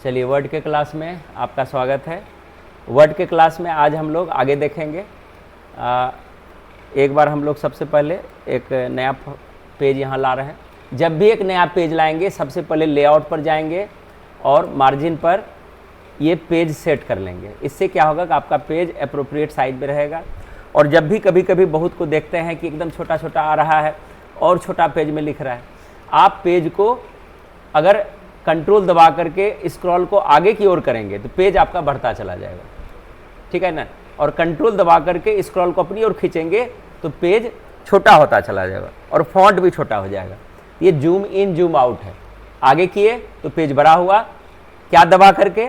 चलिए वर्ड के क्लास में आपका स्वागत है। वर्ड के क्लास में आज हम लोग आगे देखेंगे। एक बार हम लोग सबसे पहले एक नया पेज यहाँ ला रहे हैं। जब भी एक नया पेज लाएंगे सबसे पहले लेआउट पर जाएंगे और मार्जिन पर ये पेज सेट कर लेंगे। इससे क्या होगा कि आपका पेज अप्रोप्रिएट साइज में रहेगा। और जब भी कभी कभी बहुत को देखते हैं कि एकदम छोटा छोटा आ रहा है और छोटा पेज में लिख रहा है, आप पेज को अगर कंट्रोल दबा करके स्क्रॉल को आगे की ओर करेंगे तो पेज आपका बढ़ता चला जाएगा, ठीक है ना। और कंट्रोल दबा करके स्क्रॉल को अपनी ओर खींचेंगे तो पेज छोटा होता चला जाएगा और फॉन्ट भी छोटा हो जाएगा। ये जूम इन जूम आउट है। आगे किए तो पेज बड़ा हुआ, क्या दबा करके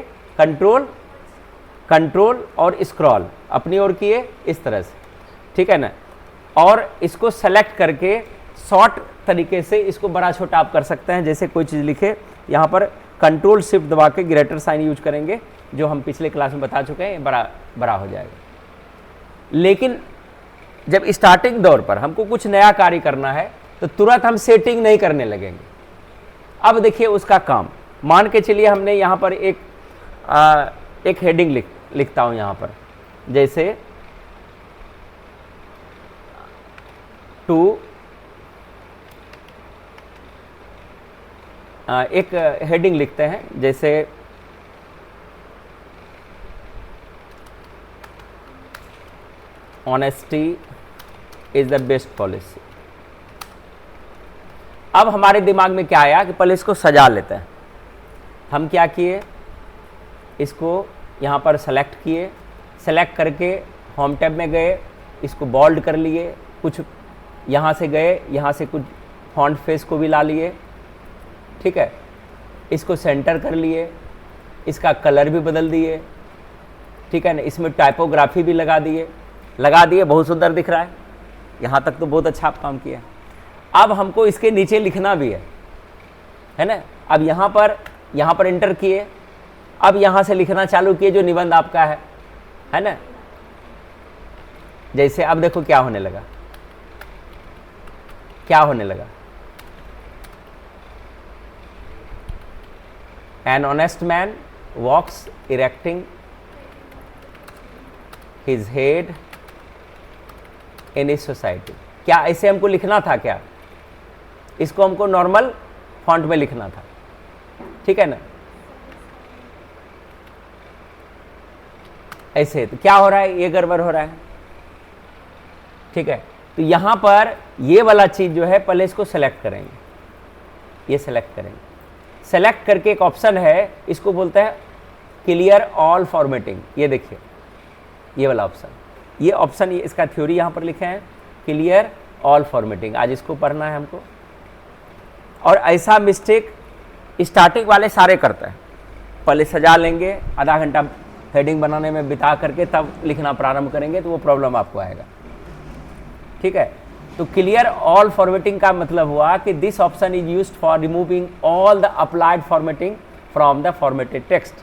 कंट्रोल और स्क्रॉल अपनी ओर किए इस तरह से, ठीक है ना। और इसको सेलेक्ट करके शॉर्ट तरीके से इसको बड़ा छोटा आप कर सकते हैं। जैसे कोई चीज़ लिखे, यहाँ पर कंट्रोल शिफ्ट दबा के ग्रेटर साइन यूज करेंगे, जो हम पिछले क्लास में बता चुके हैं, बड़ा हो जाएगा। लेकिन जब स्टार्टिंग दौर पर हमको कुछ नया कार्य करना है तो तुरंत हम सेटिंग नहीं करने लगेंगे। अब देखिए उसका काम, मान के चलिए हमने यहाँ पर एक हेडिंग लिखता हूँ यहाँ पर, जैसे टू एक हेडिंग लिखते हैं, जैसे honesty is the best policy. अब हमारे दिमाग में क्या आया कि पहले इसको सजा लेते हैं। हम क्या किए, इसको यहाँ पर सेलेक्ट किए, सेलेक्ट करके होम टैब में गए, इसको बोल्ड कर लिए, कुछ यहाँ से गए, यहाँ से कुछ फॉन्ट फेस को भी ला लिए, ठीक है। इसको सेंटर कर लिए, इसका कलर भी बदल दिए, ठीक है ना। इसमें टाइपोग्राफी भी लगा दिए, बहुत सुंदर दिख रहा है। यहाँ तक तो बहुत अच्छा आप काम किया। अब हमको इसके नीचे लिखना भी है ना। अब यहाँ पर एंटर किए, अब यहाँ से लिखना चालू किए जो निबंध आपका है ना। जैसे अब देखो क्या होने लगा, An honest man walks erecting his head in his society। क्या ऐसे हमको लिखना था क्या? इसको हमको नॉर्मल फॉन्ट में लिखना था, ठीक है ना। ऐसे तो क्या हो रहा है, ये गड़बड़ हो रहा है, ठीक है। तो यहां पर ये वाला चीज जो है, पहले इसको सेलेक्ट करेंगे, ये सेलेक्ट करेंगे। सेलेक्ट करके एक ऑप्शन है, इसको बोलते हैं क्लियर ऑल फॉर्मेटिंग। ये देखिए ये वाला ऑप्शन, ये ऑप्शन, इसका थ्योरी यहाँ पर लिखे हैं, क्लियर ऑल फॉर्मेटिंग। आज इसको पढ़ना है हमको। और ऐसा मिस्टेक स्टार्टिंग वाले सारे करते हैं। पहले सजा लेंगे, आधा घंटा हेडिंग बनाने में बिता करके तब लिखना प्रारंभ करेंगे तो वो प्रॉब्लम आपको आएगा, ठीक है। तो क्लियर ऑल फॉर्मेटिंग का मतलब हुआ कि this option is used for removing all the applied formatting from the formatted text.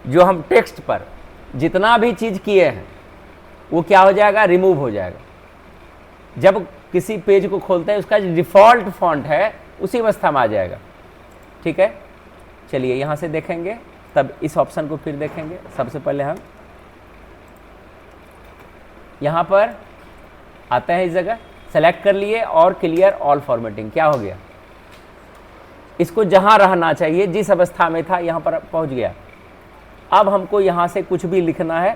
जो हम टेक्स्ट पर जितना भी चीज किए हैं वो क्या हो जाएगा, रिमूव हो जाएगा। जब किसी पेज को खोलते हैं उसका डिफॉल्ट फॉन्ट है उसी अवस्था में आ जाएगा, ठीक है। चलिए यहाँ से देखेंगे, तब इस ऑप्शन को फिर देखेंगे। सबसे पहले हम यहाँ पर आते हैं, इस जगह सेलेक्ट कर लिए और क्लियर ऑल फॉर्मेटिंग। क्या हो गया, इसको जहां रहना चाहिए जिस अवस्था में था यहाँ पर पहुंच गया। अब हमको यहाँ से कुछ भी लिखना है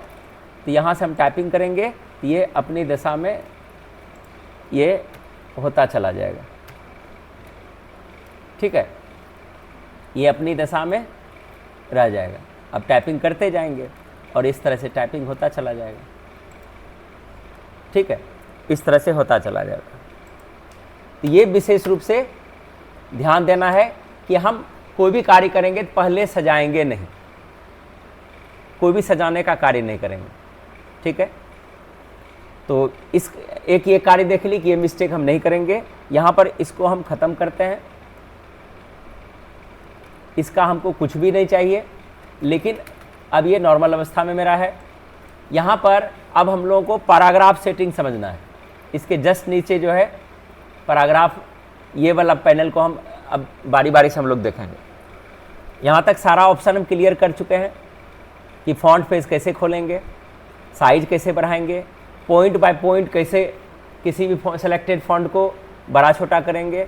तो यहाँ से हम टाइपिंग करेंगे, ये अपनी दशा में ये होता चला जाएगा, ठीक है। ये अपनी दशा में रह जाएगा। अब टाइपिंग करते जाएंगे और इस तरह से टाइपिंग होता चला जाएगा, ठीक है। इस तरह से होता चला जाएगा। तो ये विशेष रूप से ध्यान देना है कि हम कोई भी कार्य करेंगे तो पहले सजाएंगे नहीं, कोई भी सजाने का कार्य नहीं करेंगे, ठीक है। तो इस एक ये कार्य देख ली कि ये मिस्टेक हम नहीं करेंगे। यहाँ पर इसको हम ख़त्म करते हैं, इसका हमको कुछ भी नहीं चाहिए, लेकिन अब ये नॉर्मल अवस्था में मेरा है। यहाँ पर अब हम लोगों को पैराग्राफ सेटिंग समझना है। इसके जस्ट नीचे जो है पैराग्राफ, ये वाला पैनल को हम अब बारी बारी से हम लोग देखेंगे। यहाँ तक सारा ऑप्शन हम क्लियर कर चुके हैं कि फॉन्ट पेज कैसे खोलेंगे, साइज कैसे बढ़ाएंगे, पॉइंट बाय पॉइंट कैसे किसी भी सेलेक्टेड फॉन्ट को बड़ा छोटा करेंगे,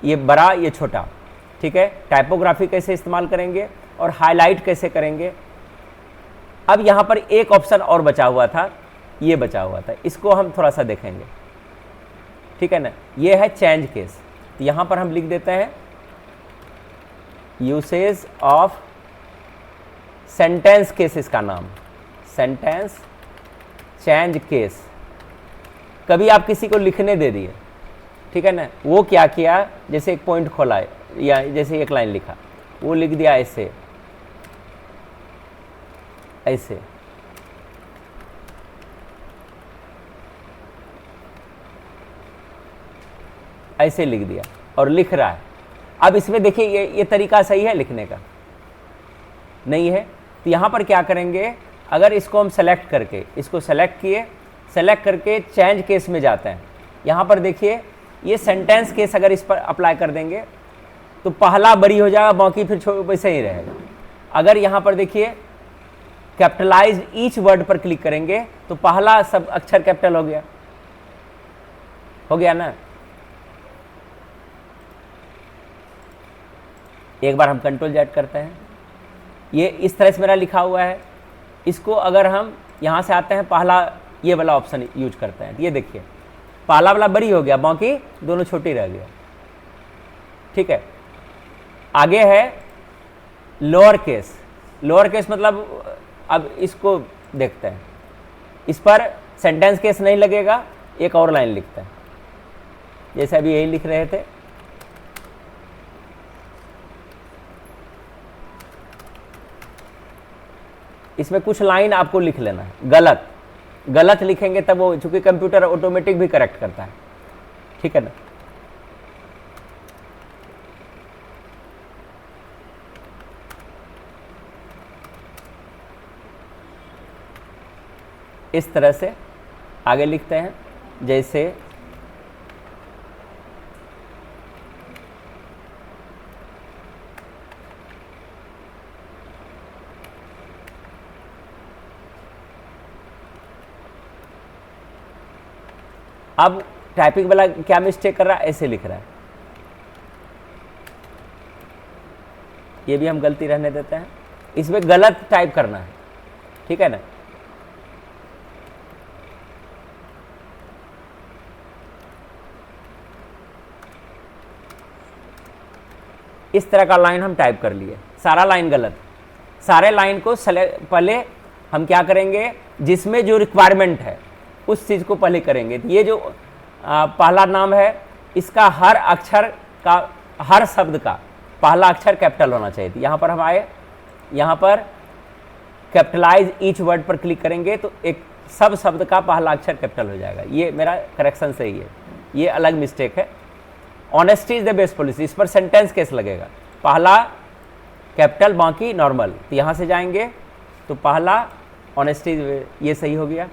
ये बड़ा ये छोटा, ठीक है। टाइपोग्राफी कैसे इस्तेमाल करेंगे और हाईलाइट कैसे करेंगे। अब यहाँ पर एक ऑप्शन और बचा हुआ था, ये बचा हुआ था, इसको हम थोड़ा सा देखेंगे, ठीक है ना। ये है चेंज केस। तो यहाँ पर हम लिख देते हैं यूसेज ऑफ सेंटेंस केस, इसका नाम सेंटेंस चेंज केस। कभी आप किसी को लिखने दे दिए, ठीक है ना, वो क्या किया, जैसे एक पॉइंट खोला है या जैसे एक लाइन लिखा, वो लिख दिया ऐसे ऐसे, ऐसे लिख दिया और लिख रहा है। अब इसमें देखिए ये तरीका सही है लिखने का, नहीं है। तो यहाँ पर क्या करेंगे, अगर इसको हम सेलेक्ट करके, इसको सेलेक्ट किए, सेलेक्ट करके चेंज केस में जाते हैं। यहाँ पर देखिए ये सेंटेंस केस अगर इस पर अप्लाई कर देंगे तो पहला बड़ी हो जाएगा, बाकी फिर वैसे ही रहेगा। अगर यहाँ पर देखिए कैपिटलाइज ईच वर्ड पर क्लिक करेंगे तो पहला सब अक्षर कैपिटल हो गया ना। एक बार हम कंट्रोल जेड करते हैं, ये इस तरह से मेरा लिखा हुआ है। इसको अगर हम यहाँ से आते हैं, पहला ये वाला ऑप्शन यूज करते हैं, तो ये देखिए पहला वाला बड़ी हो गया, बाकी दोनों छोटी रह गया, ठीक है। आगे है लोअर केस। लोअर केस मतलब अब इसको देखते हैं, इस पर सेंटेंस केस नहीं लगेगा, एक और लाइन लिखते हैं, जैसे अभी यही लिख रहे थे। इसमें कुछ लाइन आपको लिख लेना है, गलत लिखेंगे तब वो, चूंकि कंप्यूटर ऑटोमेटिक भी करेक्ट करता है, ठीक है ना। इस तरह से आगे लिखते हैं, जैसे अब टाइपिंग वाला क्या मिस्टेक कर रहा है, ऐसे लिख रहा है, ये भी हम गलती रहने देते हैं। इसमें गलत टाइप करना है, ठीक है ना। इस तरह का लाइन हम टाइप कर लिए, सारा लाइन गलत। सारे लाइन को पहले हम क्या करेंगे, जिसमें जो रिक्वायरमेंट है उस चीज़ को पहले करेंगे। ये जो पहला नाम है, इसका हर अक्षर का, हर शब्द का पहला अक्षर कैपिटल होना चाहिए। यहाँ पर हम आए, यहाँ पर कैपिटलाइज ईच वर्ड पर क्लिक करेंगे तो एक सब शब्द का पहला अक्षर कैपिटल हो जाएगा। ये मेरा करेक्शन सही है, ये अलग मिस्टेक है। Honesty is the best policy, इस पर सेंटेंस केस लगेगा, पहला कैपिटल बाकी नॉर्मल। तो यहाँ से जाएंगे तो पहला ऑनेस्टी, ये सही हो गया।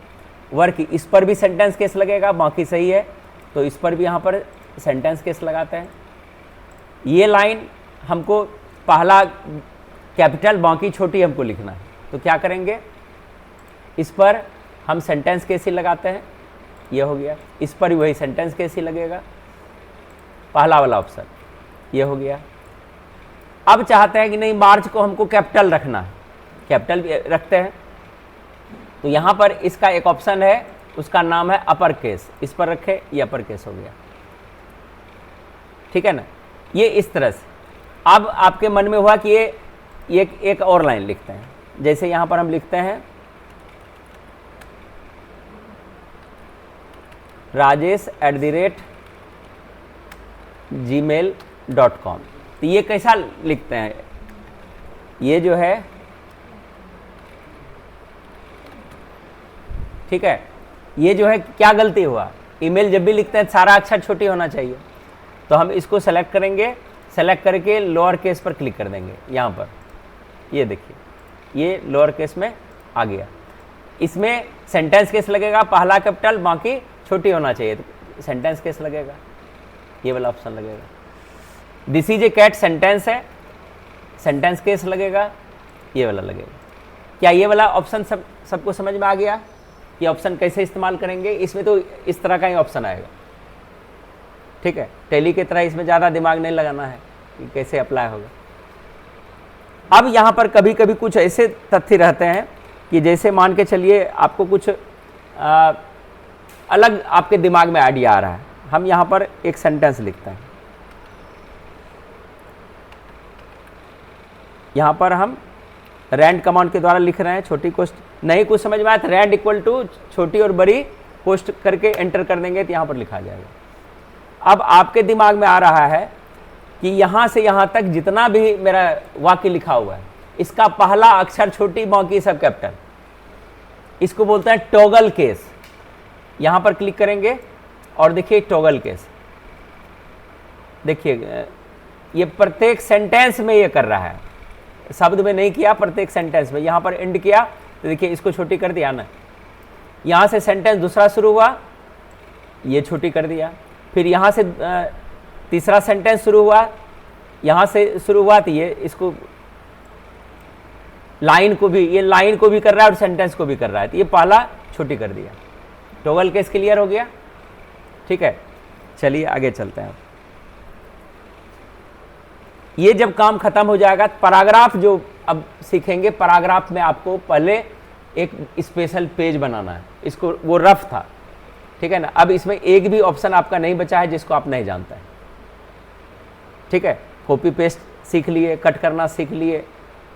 वर्क, इस पर भी सेंटेंस केस लगेगा, बाकी सही है, तो इस पर भी यहाँ पर सेंटेंस केस लगाते हैं। ये लाइन हमको पहला कैपिटल बाकी छोटी हमको लिखना है, तो क्या करेंगे, इस पर हम सेंटेंस केस ही लगाते हैं, ये हो गया। इस पर भी वही सेंटेंस केस ही लगेगा, पहला वाला ऑप्शन, ये हो गया। अब चाहते हैं कि नहीं मार्च को हमको कैपिटल रखना है, कैपिटल भी रखते हैं, तो यहाँ पर इसका एक ऑप्शन है, उसका नाम है अपर केस, इस पर रखे, ये अपर केस हो गया, ठीक है ना। ये इस तरह से। अब आपके मन में हुआ कि ये एक और लाइन लिखते हैं, जैसे यहाँ पर हम लिखते हैं rajesh@gmail.com। तो ये कैसा लिखते हैं, ये जो है, ठीक है, ये जो है क्या गलती हुआ, ईमेल जब भी लिखते हैं सारा अक्षर छोटी होना चाहिए, तो हम इसको सेलेक्ट करेंगे, सेलेक्ट करके लोअर केस पर क्लिक कर देंगे। यहाँ पर ये देखिए, ये लोअर केस में आ गया। इसमें सेंटेंस केस लगेगा, पहला कैपिटल बाकी छोटी होना चाहिए, तो सेंटेंस केस लगेगा, ये वाला ऑप्शन लगेगा। This is a cat sentence है, सेंटेंस केस लगेगा, ये वाला लगेगा। क्या ये वाला ऑप्शन सबको समझ में आ गया? ये ऑप्शन कैसे इस्तेमाल करेंगे? इसमें तो इस तरह का ही ऑप्शन आएगा, ठीक है। टैली की तरह इसमें ज़्यादा दिमाग नहीं लगाना है कि कैसे अप्लाई होगा। अब यहाँ पर कभी कभी कुछ ऐसे तथ्य रहते हैं कि जैसे मान के चलिए आपको कुछ अलग आपके दिमाग में आइडिया आ रहा है। हम यहाँ पर एक सेंटेंस लिखते हैं, यहाँ पर हम रैंड कमांड के द्वारा लिख रहे हैं, छोटी कोष्ट नहीं कुछ समझ में आया तो रैंड इक्वल टू छोटी और बड़ी कोष्ट करके एंटर कर देंगे तो यहाँ पर लिखा जाएगा। अब आपके दिमाग में आ रहा है कि यहाँ से यहाँ तक जितना भी मेरा वाक्य लिखा हुआ है इसका पहला अक्षर छोटी, बाकी सब कैपिटल। इसको बोलते हैं टॉगल केस। यहाँ पर क्लिक करेंगे और देखिए टॉगल केस, देखिए ये प्रत्येक सेंटेंस में ये कर रहा है, शब्द में नहीं किया, प्रत्येक सेंटेंस में। यहाँ पर एंड किया तो देखिए इसको छोटी कर दिया ना, यहाँ से सेंटेंस दूसरा शुरू हुआ, ये छोटी कर दिया। फिर यहाँ से तीसरा सेंटेंस शुरू हुआ, यहाँ से शुरू हुआ तो ये इसको लाइन को भी, ये लाइन को भी कर रहा है और सेंटेंस को भी कर रहा है, तो ये पहला छोटी कर दिया। टॉगल केस क्लियर हो गया, ठीक है। चलिए आगे चलते हैं। ये जब काम खत्म हो जाएगा, पैराग्राफ जो अब सीखेंगे, पैराग्राफ में आपको पहले एक स्पेशल पेज बनाना है, इसको वो रफ था, ठीक है ना। अब इसमें एक भी ऑप्शन आपका नहीं बचा है जिसको आप नहीं जानते हैं, ठीक है। कॉपी पेस्ट सीख लिए, कट करना सीख लिए,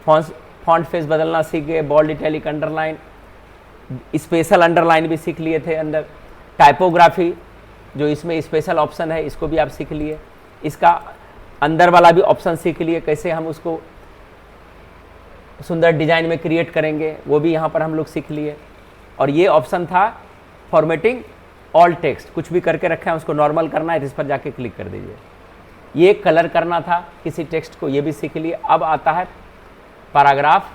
फॉन्ट फेस बदलना सीख गए, bold, italic, underline, special underline भी सीख लिए थे अंदर। टाइपोग्राफी जो इसमें स्पेशल ऑप्शन है इसको भी आप सीख लिए, इसका अंदर वाला भी ऑप्शन सीख लिए, कैसे हम उसको सुंदर डिजाइन में क्रिएट करेंगे वो भी यहाँ पर हम लोग सीख लिए। और ये ऑप्शन था फॉर्मेटिंग ऑल टेक्स्ट, कुछ भी करके रखा है उसको नॉर्मल करना है तो इस पर जाके क्लिक कर दीजिए। ये कलर करना था किसी टेक्स्ट को, ये भी सीख लिए। अब आता है पैराग्राफ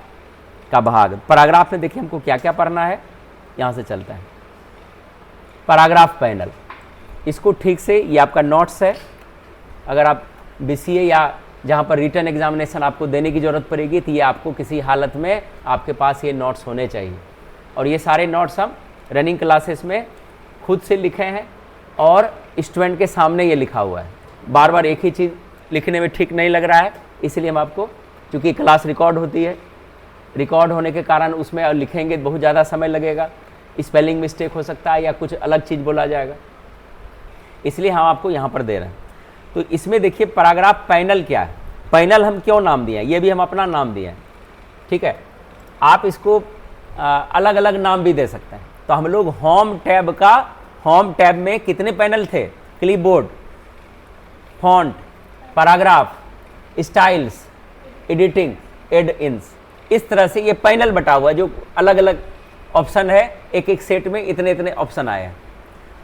का भाग। पैराग्राफ में देखिए हमको क्या क्या पढ़ना है, यहाँ से चलता है। पैराग्राफ पैनल, इसको ठीक से, ये आपका नोट्स है। अगर आप BCA या जहाँ पर रिटन एग्जामिनेशन आपको देने की ज़रूरत पड़ेगी तो ये आपको किसी हालत में आपके पास ये नोट्स होने चाहिए। और ये सारे नोट्स हम रनिंग क्लासेस में खुद से लिखे हैं और स्टूडेंट के सामने ये लिखा हुआ है। बार बार एक ही चीज़ लिखने में ठीक नहीं लग रहा है, इसलिए हम आपको, क्योंकि क्लास रिकॉर्ड होती है, रिकॉर्ड होने के कारण उसमें और लिखेंगे बहुत ज़्यादा समय लगेगा, स्पेलिंग मिस्टेक हो सकता है या कुछ अलग चीज़ बोला जाएगा, इसलिए हम आपको यहाँ पर दे रहे हैं। तो इसमें देखिए पैराग्राफ पैनल क्या है, पैनल हम क्यों नाम दिए हैं, ये भी हम अपना नाम दिए हैं, ठीक है। आप इसको अलग अलग नाम भी दे सकते हैं। तो हम लोग होम टैब में कितने पैनल थे, clipboard, font, paragraph, styles, editing, add ins, इस तरह से ये पैनल बटा हुआ है जो अलग अलग ऑप्शन है, एक एक सेट में इतने इतने ऑप्शन आए हैं।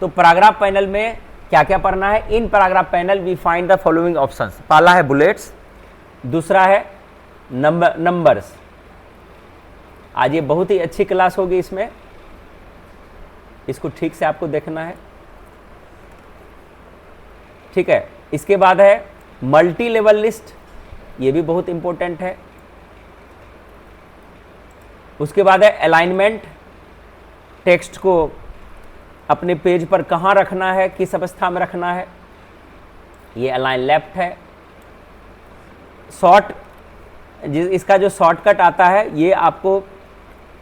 तो पैराग्राफ पैनल में क्या क्या पढ़ना है, in paragraph panel we find the following options. पहला है बुलेट्स, दूसरा है नंबर्स। आज ये बहुत ही अच्छी क्लास होगी, इसमें इसको ठीक से आपको देखना है, ठीक है। इसके बाद है मल्टी लेवल लिस्ट, ये भी बहुत इंपॉर्टेंट है। उसके बाद है अलाइनमेंट, टेक्स्ट को अपने पेज पर कहाँ रखना है, किस अवस्था में रखना है, ये अलाइन लेफ्ट है। शॉर्ट, इसका जो शॉर्टकट आता है ये आपको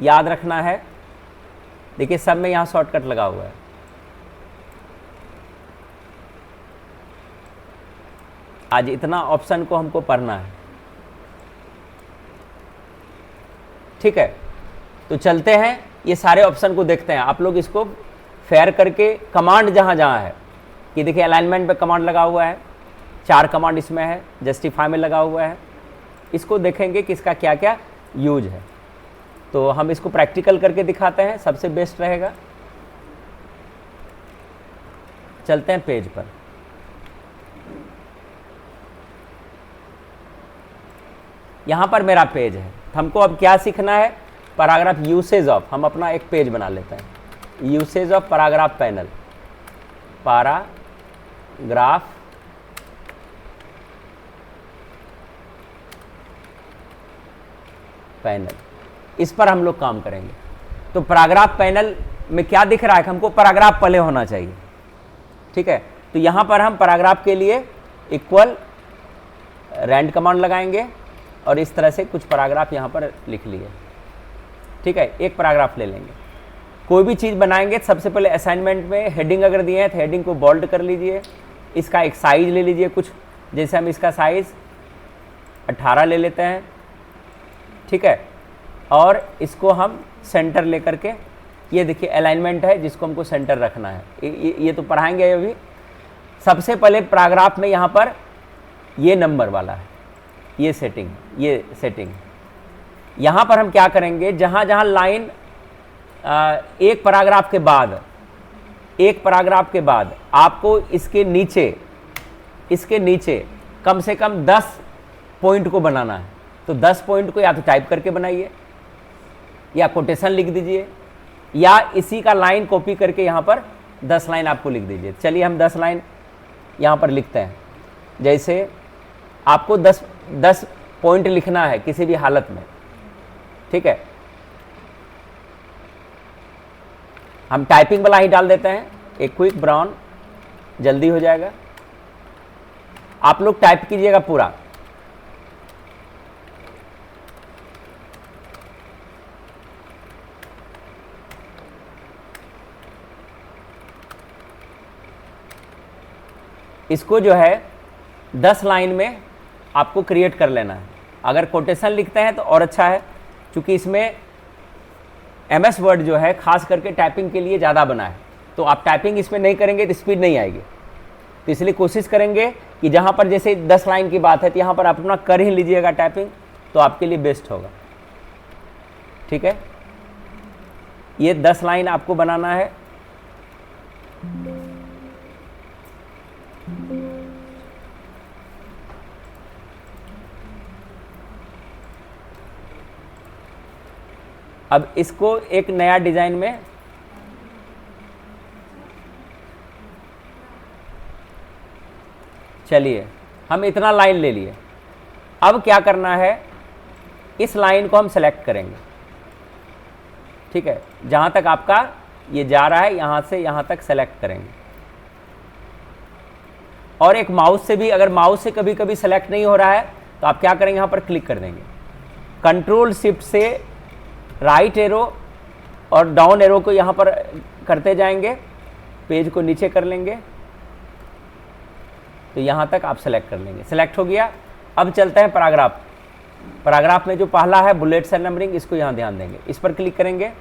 याद रखना है। देखिए सब में यहाँ शॉर्टकट लगा हुआ है। आज इतना ऑप्शन को हमको पढ़ना है, ठीक है। तो चलते हैं, ये सारे ऑप्शन को देखते हैं। आप लोग इसको फेयर करके कमांड जहाँ जहाँ है, ये देखिए अलाइनमेंट पे कमांड लगा हुआ है, 4 कमांड इसमें है, जस्टिफाई में लगा हुआ है। इसको देखेंगे कि इसका क्या क्या यूज है। तो हम इसको प्रैक्टिकल करके दिखाते हैं, सबसे बेस्ट रहेगा। चलते हैं पेज पर। यहाँ पर मेरा पेज है। हमको अब क्या सीखना है, पैराग्राफ यूसेज ऑफ। हम अपना एक पेज बना लेते हैं, usage of paragraph panel. Paragraph panel, इस पर हम लोग काम करेंगे। तो पैराग्राफ पैनल में क्या दिख रहा है कि हमको पैराग्राफ पहले होना चाहिए, ठीक है। तो यहाँ पर हम पैराग्राफ के लिए इक्वल रैंड कमांड लगाएंगे और इस तरह से कुछ पैराग्राफ यहाँ पर लिख लिए, ठीक है। एक पैराग्राफ ले लेंगे। कोई भी चीज़ बनाएंगे सबसे पहले असाइनमेंट में हेडिंग अगर दिए हैं तो हेडिंग को बोल्ड कर लीजिए, इसका एक साइज ले लीजिए कुछ, जैसे हम इसका साइज़ 18 ले लेते हैं, ठीक है। और इसको हम सेंटर लेकर के, ये देखिए अलाइनमेंट है जिसको हमको सेंटर रखना है, ये तो पढ़ाएंगे अभी। सबसे पहले पैराग्राफ में यहाँ पर ये नंबर वाला है, ये सेटिंग। यहाँ पर हम क्या करेंगे, जहाँ जहाँ लाइन एक पैराग्राफ के बाद आपको इसके नीचे कम से कम 10 पॉइंट को बनाना है। तो 10 पॉइंट को या तो टाइप करके बनाइए या कोटेशन लिख दीजिए या इसी का लाइन कॉपी करके यहाँ पर 10 लाइन आपको लिख दीजिए। चलिए हम 10 लाइन यहाँ पर लिखते हैं। जैसे आपको 10 पॉइंट लिखना है किसी भी हालत में, ठीक है। हम टाइपिंग वाला ही डाल देते हैं, एक क्विक ब्राउन, जल्दी हो जाएगा। आप लोग टाइप कीजिएगा पूरा। इसको जो है 10 लाइन में आपको क्रिएट कर लेना है। अगर कोटेशन लिखते हैं तो और अच्छा है, क्योंकि इसमें MS वर्ड जो है खास करके टाइपिंग के लिए ज़्यादा बना है। तो आप टाइपिंग इसमें नहीं करेंगे तो स्पीड नहीं आएगी। तो इसलिए कोशिश करेंगे कि जहाँ पर जैसे 10 लाइन की बात है तो यहाँ पर आप अपना कर ही लीजिएगा टाइपिंग, तो आपके लिए बेस्ट होगा, ठीक है। ये 10 लाइन आपको बनाना है। अब इसको एक नया डिजाइन में चलिए हम इतना लाइन ले लिए। अब क्या करना है, इस लाइन को हम सेलेक्ट करेंगे, ठीक है। जहां तक आपका ये जा रहा है यहां से यहां तक सेलेक्ट करेंगे। और एक माउस से भी, अगर माउस से कभी कभी सेलेक्ट नहीं हो रहा है तो आप क्या करेंगे, यहां पर क्लिक कर देंगे। कंट्रोल शिफ्ट से राइट एरो और डाउन एरो को यहाँ पर करते जाएंगे, पेज को नीचे कर लेंगे तो यहाँ तक आप सेलेक्ट कर लेंगे। सेलेक्ट हो गया। अब चलते हैं पैराग्राफ में जो पहला है बुलेट्स एंड नंबरिंग, इसको यहाँ ध्यान देंगे। इस पर क्लिक करेंगे,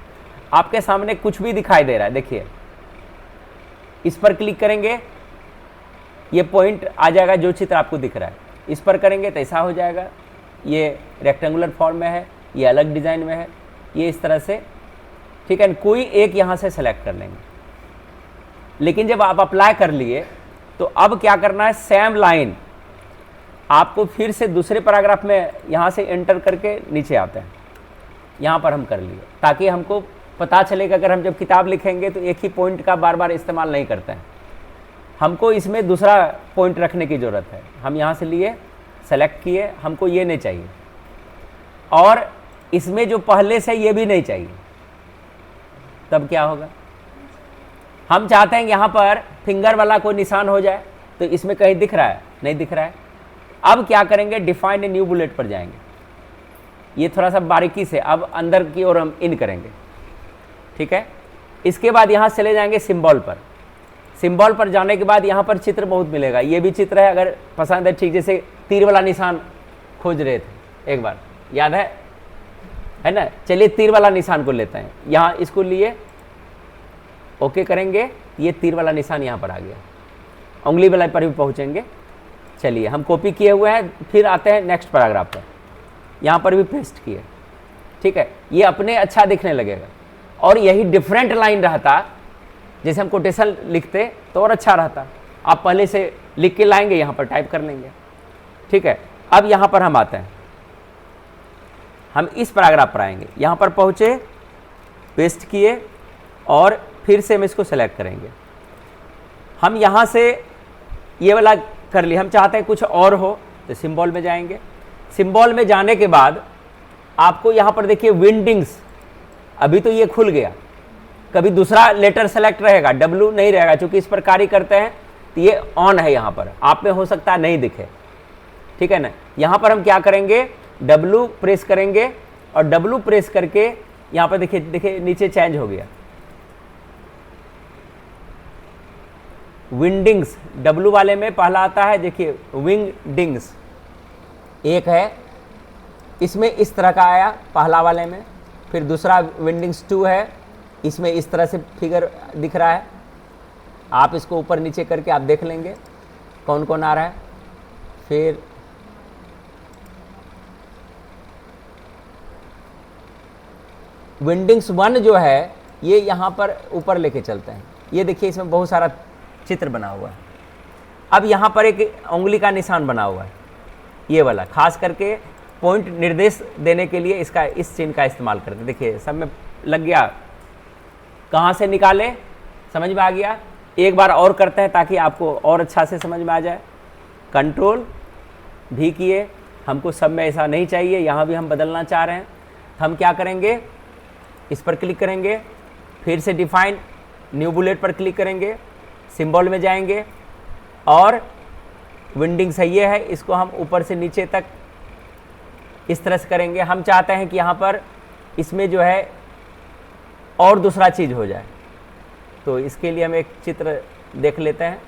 आपके सामने कुछ भी दिखाई दे रहा है, देखिए इस पर क्लिक करेंगे, ये पॉइंट आ जाएगा जो चित्र आपको दिख रहा है। इस पर करेंगे तो ऐसा हो जाएगा। ये रेक्टेंगुलर फॉर्म में है, ये अलग डिज़ाइन में है, ये इस तरह से, ठीक है। कोई एक यहाँ से सेलेक्ट कर लेंगे। लेकिन जब आप अप्लाई कर लिए तो अब क्या करना है, सेम लाइन आपको फिर से दूसरे पैराग्राफ में यहाँ से एंटर करके नीचे आते हैं, यहाँ पर हम कर लिए, ताकि हमको पता चले कि अगर हम जब किताब लिखेंगे तो एक ही पॉइंट का बार बार इस्तेमाल नहीं करते हैं, हमको इसमें दूसरा पॉइंट रखने की ज़रूरत है। हम यहाँ से लिए, सेलेक्ट किए, हमको ये नहीं चाहिए, और इसमें जो पहले से ये भी नहीं चाहिए। तब क्या होगा, हम चाहते हैं यहाँ पर फिंगर वाला कोई निशान हो जाए, तो इसमें कहीं दिख रहा है, नहीं दिख रहा है। अब क्या करेंगे, डिफाइन ए न्यू बुलेट पर जाएंगे। ये थोड़ा सा बारीकी से अब अंदर की ओर हम इन करेंगे, ठीक है। इसके बाद यहाँ चले जाएंगे सिंबल पर। सिंबल पर जाने के बाद यहाँ पर चित्र बहुत मिलेगा। ये भी चित्र है, अगर पसंद है, ठीक, जैसे तीर वाला निशान खोज रहे थे एक बार, याद है ना। चलिए तीर वाला निशान को लेते हैं, यहाँ इसको लिए ओके करेंगे, ये तीर वाला निशान यहाँ पर आ गया। उंगली वाला पर भी पहुँचेंगे। चलिए हम कॉपी किए हुए हैं, फिर आते हैं नेक्स्ट पैराग्राफ पर, यहाँ पर भी पेस्ट किए, ठीक है। ये अपने अच्छा दिखने लगेगा। और यही डिफरेंट लाइन रहता, जैसे हम कोटेशन लिखते तो और अच्छा रहता। आप पहले से लिख के लाएंगे, यहाँ पर टाइप कर लेंगे, ठीक है। अब यहाँ पर हम आते हैं, हम इस पैराग्राफ पर आएंगे, यहाँ पर पहुँचे, पेस्ट किए और फिर से हम इसको सेलेक्ट करेंगे। हम यहाँ से ये वाला कर लिए, हम चाहते हैं कुछ और हो, तो सिंबल में जाएंगे। सिंबल में जाने के बाद आपको यहाँ पर देखिए विंडिंग्स, अभी तो ये खुल गया, कभी दूसरा लेटर सेलेक्ट रहेगा, W नहीं रहेगा, क्योंकि इस पर कार्य करते हैं तो ये ऑन है। यहाँ पर आप में हो सकता है नहीं दिखे, ठीक है ना। यहाँ पर हम क्या करेंगे, W प्रेस करेंगे और W प्रेस करके यहाँ पर देखिए देखिए नीचे चेंज हो गया। विंडिंग्स W वाले में पहला आता है, देखिए विंगडिंग्स एक है, इसमें इस तरह का आया पहला वाले में। फिर दूसरा विंडिंग्स 2 है, इसमें इस तरह से फिगर दिख रहा है। आप इसको ऊपर नीचे करके आप देख लेंगे कौन कौन आ रहा है। फिर विंडिंग्स 1 जो है ये यहाँ पर ऊपर लेके चलते हैं। ये देखिए इसमें बहुत सारा चित्र बना हुआ है। अब यहाँ पर एक उंगली का निशान बना हुआ है, ये वाला खास करके पॉइंट निर्देश देने के लिए इसका इस चिन्ह का इस्तेमाल करते हैं। देखिए सब में लग गया, कहाँ से निकाले समझ में आ गया। एक बार और करते हैं ताकि आपको और अच्छा से समझ में आ जाए। कंट्रोल भी किए, हमको सब में ऐसा नहीं चाहिए, यहाँ भी हम बदलना चाह रहे हैं। हम क्या करेंगे, इस पर क्लिक करेंगे, फिर से डिफाइन न्यू बुलेट पर क्लिक करेंगे, सिंबल में जाएंगे और विंडिंग्स है ये है, इसको हम ऊपर से नीचे तक इस तरह से करेंगे। हम चाहते हैं कि यहाँ पर इसमें जो है और दूसरा चीज़ हो जाए, तो इसके लिए हम एक चित्र देख लेते हैं।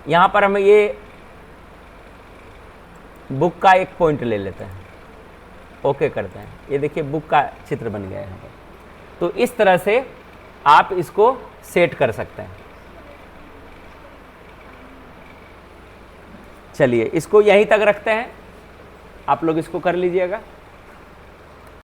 यहाँ पर हम ये बुक का एक पॉइंट ले लेते हैं, ओके करते हैं। ये देखिए बुक का चित्र बन गया है यहाँ पर। तो इस तरह से आप इसको सेट कर सकते हैं। चलिए इसको यहीं तक रखते हैं, आप लोग इसको कर लीजिएगा।